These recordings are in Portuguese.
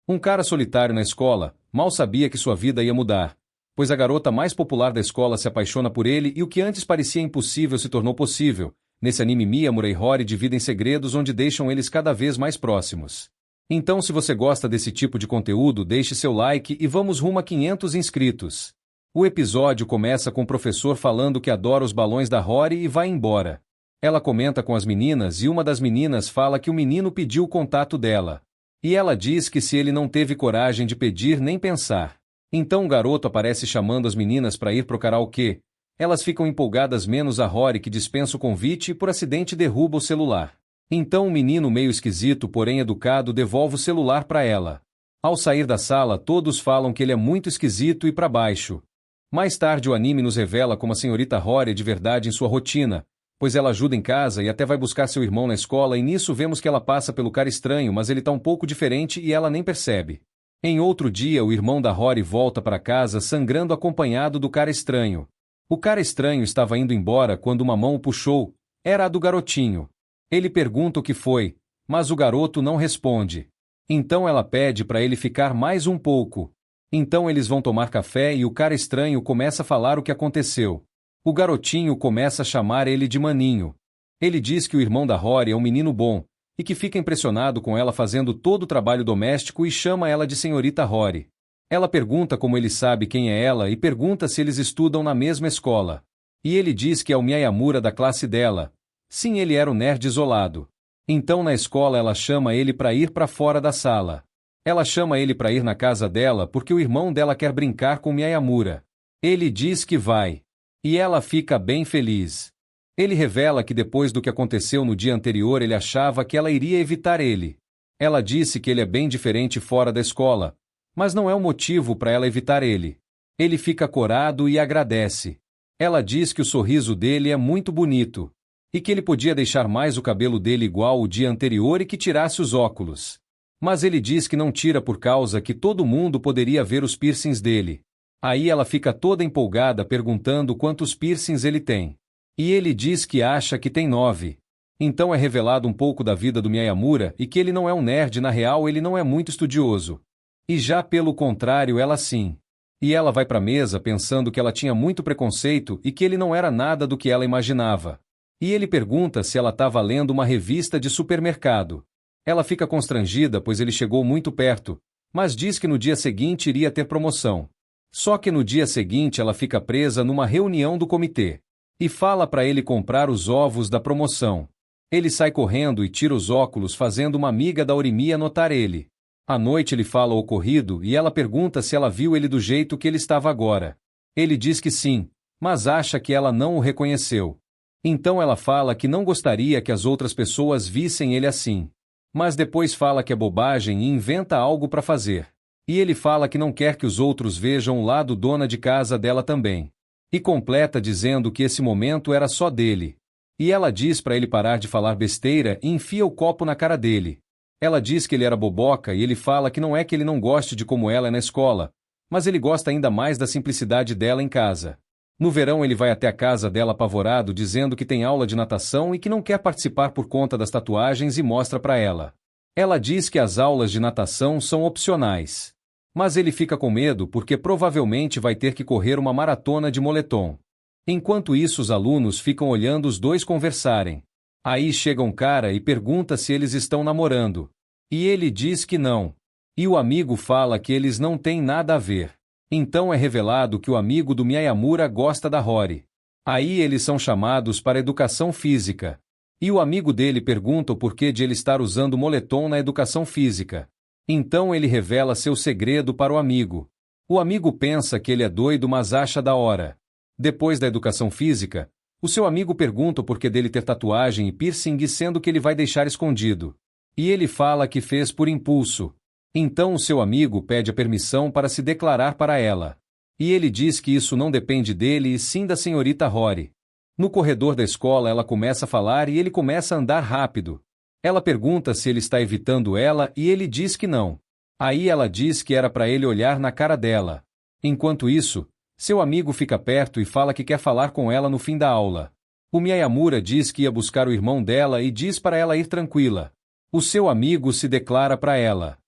Um cara solitário na escola, mal sabia que sua vida ia mudar, pois a garota mais popular da escola se apaixona por ele e o que antes parecia impossível se tornou possível. Nesse anime Miyamura e Rory dividem segredos onde deixam eles cada vez mais próximos. Então, se você gosta desse tipo de conteúdo, deixe seu like e vamos rumo a 500 inscritos. O episódio começa com o professor falando que adora os balões da Rory e vai embora. Ela comenta com as meninas e uma das meninas fala que o menino pediu o contato dela. E ela diz que se ele não teve coragem de pedir nem pensar. Então o garoto aparece chamando as meninas para ir pro karaokê. Elas ficam empolgadas menos a Rory, que dispensa o convite e por acidente derruba o celular. Então o menino, meio esquisito porém educado, devolve o celular para ela. Ao sair da sala, todos falam que ele é muito esquisito e para baixo. Mais tarde o anime nos revela como a senhorita Rory é de verdade em sua rotina, pois ela ajuda em casa e até vai buscar seu irmão na escola, e nisso vemos que ela passa pelo cara estranho, mas ele tá um pouco diferente e ela nem percebe. Em outro dia, o irmão da Rory volta para casa sangrando acompanhado do cara estranho. O cara estranho estava indo embora quando uma mão o puxou. Era a do garotinho. Ele pergunta o que foi, mas o garoto não responde. Então ela pede para ele ficar mais um pouco. Então eles vão tomar café e o cara estranho começa a falar o que aconteceu. O garotinho começa a chamar ele de maninho. Ele diz que o irmão da Rory é um menino bom, e que fica impressionado com ela fazendo todo o trabalho doméstico e chama ela de senhorita Rory. Ela pergunta como ele sabe quem é ela e pergunta se eles estudam na mesma escola. E ele diz que é o Miyamura da classe dela. Sim, ele era o nerd isolado. Então na escola ela chama ele para ir para fora da sala. Ela chama ele para ir na casa dela porque o irmão dela quer brincar com Miyamura. Ele diz que vai. E ela fica bem feliz. Ele revela que depois do que aconteceu no dia anterior ele achava que ela iria evitar ele. Ela disse que ele é bem diferente fora da escola, mas não é um motivo para ela evitar ele. Ele fica corado e agradece. Ela diz que o sorriso dele é muito bonito, e que ele podia deixar mais o cabelo dele igual o dia anterior e que tirasse os óculos. Mas ele diz que não tira por causa que todo mundo poderia ver os piercings dele. Aí ela fica toda empolgada perguntando quantos piercings ele tem. E ele diz que acha que tem 9. Então é revelado um pouco da vida do Miyamura e que ele não é um nerd, na real ele não é muito estudioso. E já pelo contrário ela sim. E ela vai para a mesa pensando que ela tinha muito preconceito e que ele não era nada do que ela imaginava. E ele pergunta se ela estava lendo uma revista de supermercado. Ela fica constrangida pois ele chegou muito perto, mas diz que no dia seguinte iria ter promoção. Só que no dia seguinte ela fica presa numa reunião do comitê. E fala para ele comprar os ovos da promoção. Ele sai correndo e tira os óculos fazendo uma amiga da Orimiya notar ele. À noite ele fala o ocorrido e ela pergunta se ela viu ele do jeito que ele estava agora. Ele diz que sim, mas acha que ela não o reconheceu. Então ela fala que não gostaria que as outras pessoas vissem ele assim. Mas depois fala que é bobagem e inventa algo para fazer. E ele fala que não quer que os outros vejam o lado dona de casa dela também. E completa dizendo que esse momento era só dele. E ela diz para ele parar de falar besteira e enfia o copo na cara dele. Ela diz que ele era boboca e ele fala que não é que ele não goste de como ela é na escola, mas ele gosta ainda mais da simplicidade dela em casa. No verão ele vai até a casa dela apavorado dizendo que tem aula de natação e que não quer participar por conta das tatuagens e mostra para ela. Ela diz que as aulas de natação são opcionais. Mas ele fica com medo porque provavelmente vai ter que correr uma maratona de moletom. Enquanto isso os alunos ficam olhando os dois conversarem. Aí chega um cara e pergunta se eles estão namorando. E ele diz que não. E o amigo fala que eles não têm nada a ver. Então é revelado que o amigo do Miyamura gosta da Rory. Aí eles são chamados para educação física. E o amigo dele pergunta o porquê de ele estar usando moletom na educação física. Então ele revela seu segredo para o amigo. O amigo pensa que ele é doido, mas acha da hora. Depois da educação física, o seu amigo pergunta o porquê dele ter tatuagem e piercing, sendo que ele vai deixar escondido. E ele fala que fez por impulso. Então o seu amigo pede a permissão para se declarar para ela. E ele diz que isso não depende dele e sim da senhorita Rory. No corredor da escola ela começa a falar e ele começa a andar rápido. Ela pergunta se ele está evitando ela e ele diz que não. Aí ela diz que era para ele olhar na cara dela. Enquanto isso, seu amigo fica perto e fala que quer falar com ela no fim da aula. O Miyamura diz que ia buscar o irmão dela e diz para ela ir tranquila. O seu amigo se declara para ela.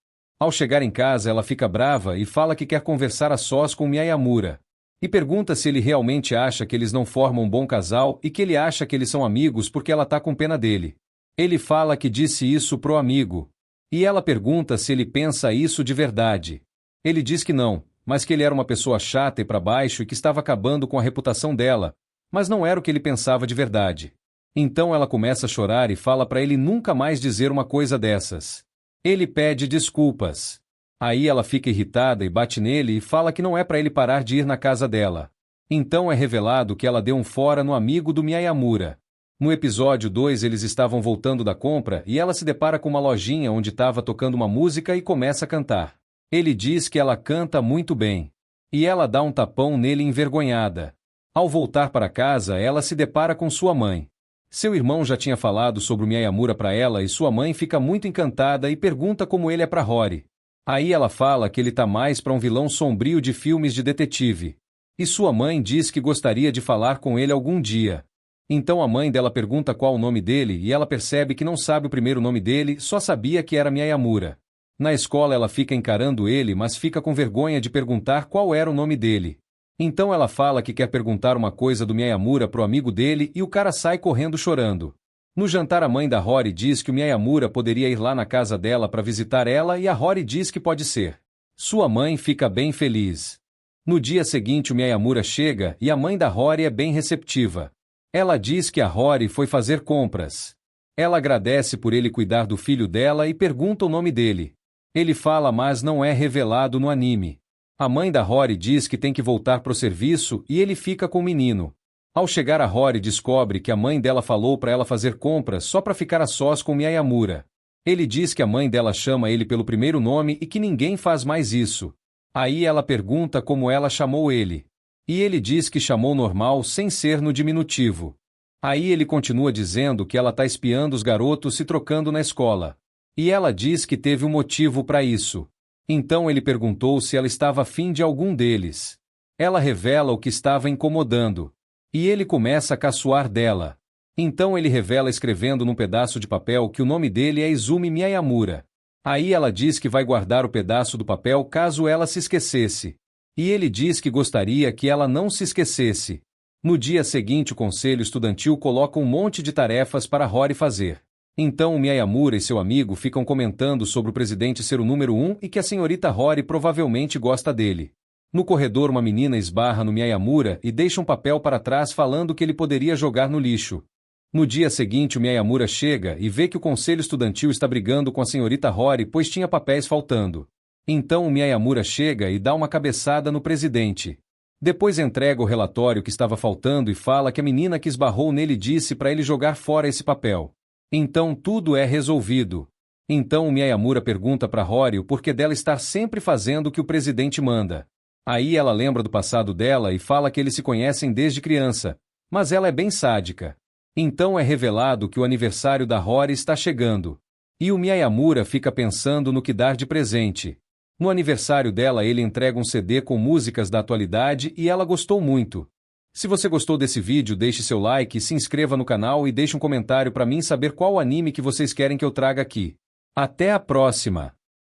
Ao chegar em casa ela fica brava e fala que quer conversar a sós com Miyamura. E pergunta se ele realmente acha que eles não formam um bom casal e que ele acha que eles são amigos porque ela tá com pena dele. Ele fala que disse isso pro amigo. E ela pergunta se ele pensa isso de verdade. Ele diz que não, mas que ele era uma pessoa chata e pra baixo e que estava acabando com a reputação dela, mas não era o que ele pensava de verdade. Então ela começa a chorar e fala pra ele nunca mais dizer uma coisa dessas. Ele pede desculpas. Aí ela fica irritada e bate nele e fala que não é pra ele parar de ir na casa dela. Então é revelado que ela deu um fora no amigo do Miyamura. No episódio 2 eles estavam voltando da compra e ela se depara com uma lojinha onde estava tocando uma música e começa a cantar. Ele diz que ela canta muito bem. E ela dá um tapão nele envergonhada. Ao voltar para casa ela se depara com sua mãe. Seu irmão já tinha falado sobre o Miyamura para ela e sua mãe fica muito encantada e pergunta como ele é para Rory. Aí ela fala que ele tá mais para um vilão sombrio de filmes de detetive. E sua mãe diz que gostaria de falar com ele algum dia. Então a mãe dela pergunta qual o nome dele e ela percebe que não sabe o primeiro nome dele, só sabia que era Miyamura. Na escola ela fica encarando ele, mas fica com vergonha de perguntar qual era o nome dele. Então ela fala que quer perguntar uma coisa do Miyamura pro amigo dele e o cara sai correndo chorando. No jantar a mãe da Rory diz que o Miyamura poderia ir lá na casa dela para visitar ela e a Rory diz que pode ser. Sua mãe fica bem feliz. No dia seguinte o Miyamura chega e a mãe da Rory é bem receptiva. Ela diz que a Rory foi fazer compras. Ela agradece por ele cuidar do filho dela e pergunta o nome dele. Ele fala, mas não é revelado no anime. A mãe da Rory diz que tem que voltar pro serviço e ele fica com o menino. Ao chegar a Rory descobre que a mãe dela falou para ela fazer compras só para ficar a sós com Miyamura. Ele diz que a mãe dela chama ele pelo primeiro nome e que ninguém faz mais isso. Aí ela pergunta como ela chamou ele. E ele diz que chamou normal sem ser no diminutivo. Aí ele continua dizendo que ela tá espiando os garotos se trocando na escola. E ela diz que teve um motivo para isso. Então ele perguntou se ela estava afim de algum deles. Ela revela o que estava incomodando. E ele começa a caçoar dela. Então ele revela escrevendo num pedaço de papel que o nome dele é Izumi Miyamura. Aí ela diz que vai guardar o pedaço do papel caso ela se esquecesse. E ele diz que gostaria que ela não se esquecesse. No dia seguinte o conselho estudantil coloca um monte de tarefas para Rory fazer. Então o Miyamura e seu amigo ficam comentando sobre o presidente ser o número 1 e que a senhorita Rory provavelmente gosta dele. No corredor uma menina esbarra no Miyamura e deixa um papel para trás falando que ele poderia jogar no lixo. No dia seguinte o Miyamura chega e vê que o conselho estudantil está brigando com a senhorita Rory pois tinha papéis faltando. Então o Miyamura chega e dá uma cabeçada no presidente. Depois entrega o relatório que estava faltando e fala que a menina que esbarrou nele disse para ele jogar fora esse papel. Então tudo é resolvido. Então o Miyamura pergunta para Rory o porquê dela estar sempre fazendo o que o presidente manda. Aí ela lembra do passado dela e fala que eles se conhecem desde criança, mas ela é bem sádica. Então é revelado que o aniversário da Rory está chegando. E o Miyamura fica pensando no que dar de presente. No aniversário dela ele entrega um CD com músicas da atualidade e ela gostou muito. Se você gostou desse vídeo, deixe seu like, se inscreva no canal e deixe um comentário para mim saber qual anime que vocês querem que eu traga aqui. Até a próxima!